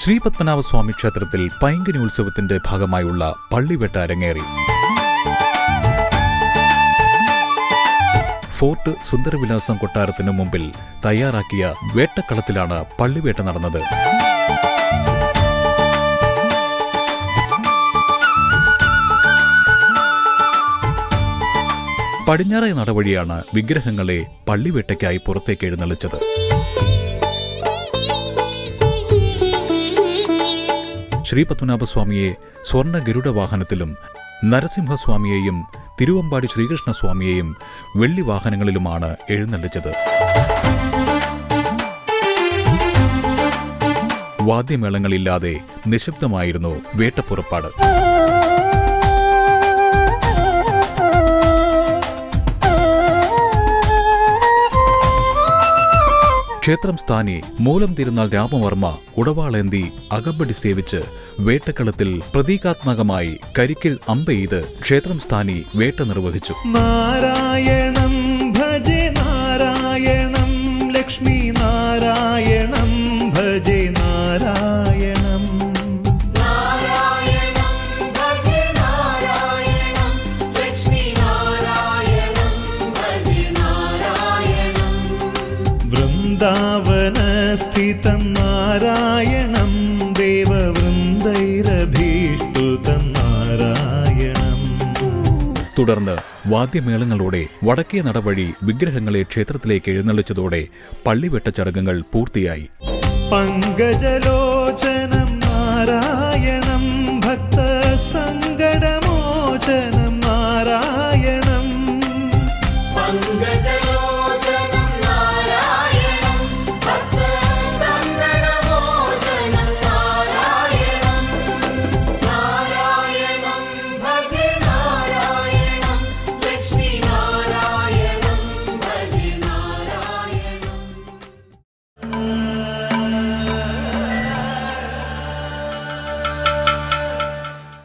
ശ്രീപത്മനാഭസ്വാമി ക്ഷേത്രത്തിൽ പൈങ്കിനി ഉത്സവത്തിന്റെ ഭാഗമായുള്ള പള്ളിവേട്ട അരങ്ങേറി. ഫോർട്ട് സുന്ദരവിലാസം കൊട്ടാരത്തിനു മുമ്പിൽ തയ്യാറാക്കിയ വേട്ടക്കളത്തിലാണ് പള്ളിവേട്ട നടന്നത്. പടിഞ്ഞാറേ നടവഴിയാണ് വിഗ്രഹങ്ങളെ പള്ളിവേട്ടയ്ക്കായി പുറത്തേക്ക് എഴുന്നള്ളിച്ചത്. ശ്രീപത്മനാഭസ്വാമിയെ സ്വർണ്ണ ഗരുഡ വാഹനത്തിലും നരസിംഹസ്വാമിയെയും തിരുവമ്പാടി ശ്രീകൃഷ്ണസ്വാമിയെയും വെള്ളി വാഹനങ്ങളിലുമാണ് എഴുന്നള്ളിച്ചത്. വാദ്യമേളങ്ങളില്ലാതെ നിശബ്ദമായിരുന്നു വേട്ടപ്പുറപ്പാട്. ക്ഷേത്രം സ്ഥാനി മൂലം തിരുനാൾ രാമവർമ്മ ഉടവാളേന്തി അകമ്പടി സേവിച്ച് വേട്ടക്കളത്തിൽ പ്രതീകാത്മകമായി കരിക്കിൽ അമ്പെയ്ത് ക്ഷേത്രം സ്ഥാനി വേട്ട നിർവഹിച്ചു. നാരായണം ഭജേ നാരായണം ലക്ഷ്മി നാരായണം ഭജേ നാരായണം വൃന്ദാവനസ്ഥിതം നാരായണം ദേവവൃന്ദൈരഭീഷ്ടുതം നാരായണം. തുടർന്ന് വാദ്യമേളങ്ങളോടെ വടക്കേ നടവഴി വിഗ്രഹങ്ങളെ ക്ഷേത്രത്തിലേക്ക് എഴുന്നള്ളിച്ചതോടെ പള്ളിവേട്ട ചടങ്ങുകൾ പൂർത്തിയായി. പങ്കജലോ